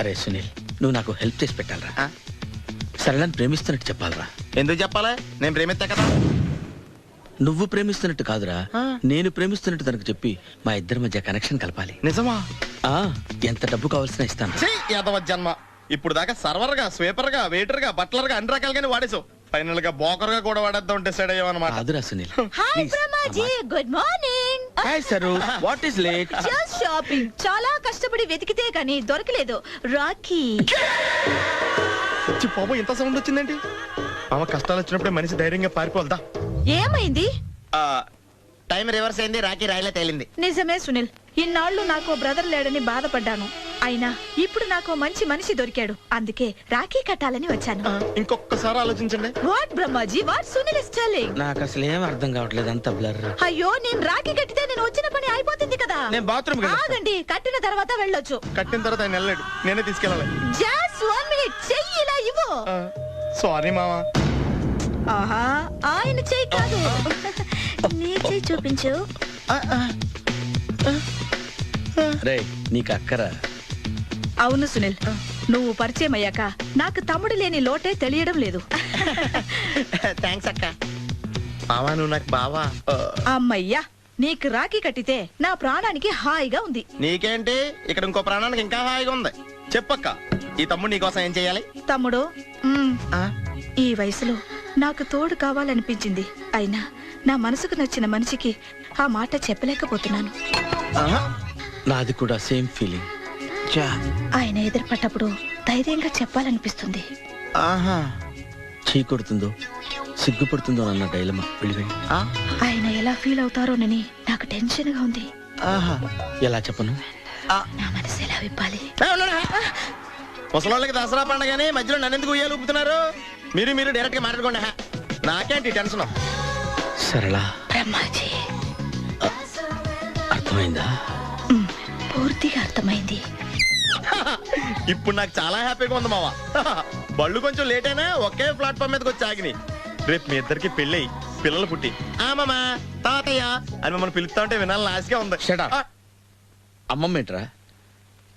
అరే సునీల్, నువ్వు నాకు హెల్ప్ చేసి పెట్టాలరా. సరళని ప్రేమిస్తున్నట్టు చెప్పాలరా. ఎందుకు చెప్పాలి? నేను ప్రేమిస్తా కదా. నువ్వు ప్రేమిస్తున్నట్టు కాదురా, నేను ప్రేమిస్తున్నట్టు తనకు చెప్పి మా ఇద్దరి మధ్య కనెక్షన్ కలపాలి. నిజమా? ఎంత డబ్బు కావాల్సిన ఇస్తాను. యాదవ జన్మ. ఇప్పుడు దాకా సర్వర్ గా, స్వీపర్ గా, వెయిటర్ గా, బట్లర్ గా అన్ని రకాలుగానే వాడేసావు. ఫైనల్ గా బోకర్ గా కూడా వాడేద్దాం డిసైడ్ అయ్యామన్నమాట. కాదురా Sunil. Hi Brahmaji, good morning. Hi sir, what is late? Just shopping. చాలా కష్టపడి వెతికితే కానీ దొరకలేదు. రాఖీ. పాప ఇంత సౌండ్ వచ్చిందేంటి? మామ కష్టాలు వచ్చినప్పుడే మనిషి ధైర్యంగా పారిపోవాలదా. ఏమైంది? టైం రివర్స్ అయింది, రాఖీ రాయిలా తేలింది. నిజమే సునీల్, ఇన్నాళ్ళు నాకు బ్రదర్ లేడని బాధపడ్డాను. అయినా ఇప్పుడు నాకు మంచి మనిషి దొరికాడు. అందుకే రాఖీ కట్టాలని వచ్చాను. ఇంకొకసారి ఆలోచించండి. What Brahmaji, what Sunil is telling? నాకు అసలు ఏం అర్థం కావట్లేదు, అంత బ్లర్. అయ్యో, నేను రాఖీ కట్టితే నేను వచ్చిన పని అయిపోతుంది కదా. నేను బాత్రూమ్ ఆగండి, కట్టిన తర్వాత వెళ్ళొచ్చు. కట్టిన తర్వాత ఆయన వెళ్ళాడు, నేనే తీసుకెళ్ళాలి. జస్ట్ 1 minute, చెయ్యి ఇలా ఇవ్వు. సారీ మామా. ఆహా, ఆయన చెయ్యి కాదు, నీ చెయ్యి చూపించు. రే, నీకు అక్కరా? అవును సునీల్, నువ్వు పరిచయం అయ్యాక నాకు తమ్ముడు లేని లోటే తెలియడం లేదు. థ్యాంక్స్ అక్క. మావా, నువ్వు నాకు బావా. అమ్మయ్యా, నీకు రాఖీ కట్టితే నా ప్రాణానికి హాయిగా ఉంది. నీకేంటి, ఇక్కడ ఇంకో ప్రాణానికి ఇంకా హాయిగా ఉంది. చెప్పక్క, ఈ తమ్ముడు నీకోసం ఏం చెయ్యాలి? తమ్ముడు, ఈ వయసులో నాకు తోడు కావాలనిపించింది. అయినా నా మనసుకు నచ్చిన మనిషికి ఆ మాట చెప్పలేకపోతున్నాను. నాది కూడా సేమ్ ఫీలింగ్. ఆయన ఎదురుపడ్డప్పుడు ధైర్యంగా చెప్పాలనిపిస్తుంది. చీ కొడుతుందో సిగ్గుపడుతుందో అన్న డైలమా. ఆయన ఎలా ఫీల్ అవుతారోనని నాకు టెన్షన్ గా ఉంది. ఎలా చెప్పను? నా మనసు ఎలా విప్పాలి? ముసలోళ్ళకి దసరా పండగని మధ్యలో నన్ను ఎందుకు ఉయ్యాలు ఊపుతున్నారు? మీరు డైరెక్ట్ గా మాట్లాడుకోండి. నాకేంటి టెన్షన్? సరళ, బ్రహ్మాజీ, అర్థమైందా? పూర్తిగా అర్థమైంది. ఇప్పుడు నాకు చాలా హ్యాపీగా ఉంది మావా. బళ్ళు కొంచెం లేట్ అయినా ఒకే ప్లాట్ఫామ్ మీదకి వచ్చి ఆగినాయి. రేపు మీ ఇద్దరికి పెళ్ళి పిల్లలు పుట్టి మామా తాతయ్య అని మమ్మల్ని పిలుస్తా ఉంటే వినాలని ఆశగా ఉంది. అమ్మమ్మ ఏంట్రా?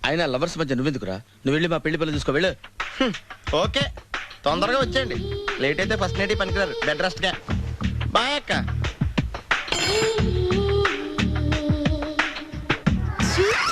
ఆయన లవర్స్ మధ్య నువ్వెందుకురా? నువ్వు వెళ్ళి మా పెళ్లి పిల్లలు చూసుకో, వెళ్ళు. ఓకే, తొందరగా వచ్చేయండి. లేట్ అయితే ఫస్ట్ నైట్ పనికిరారు. బెడ్ రెస్ట్ గా. బాయ్ అక్క.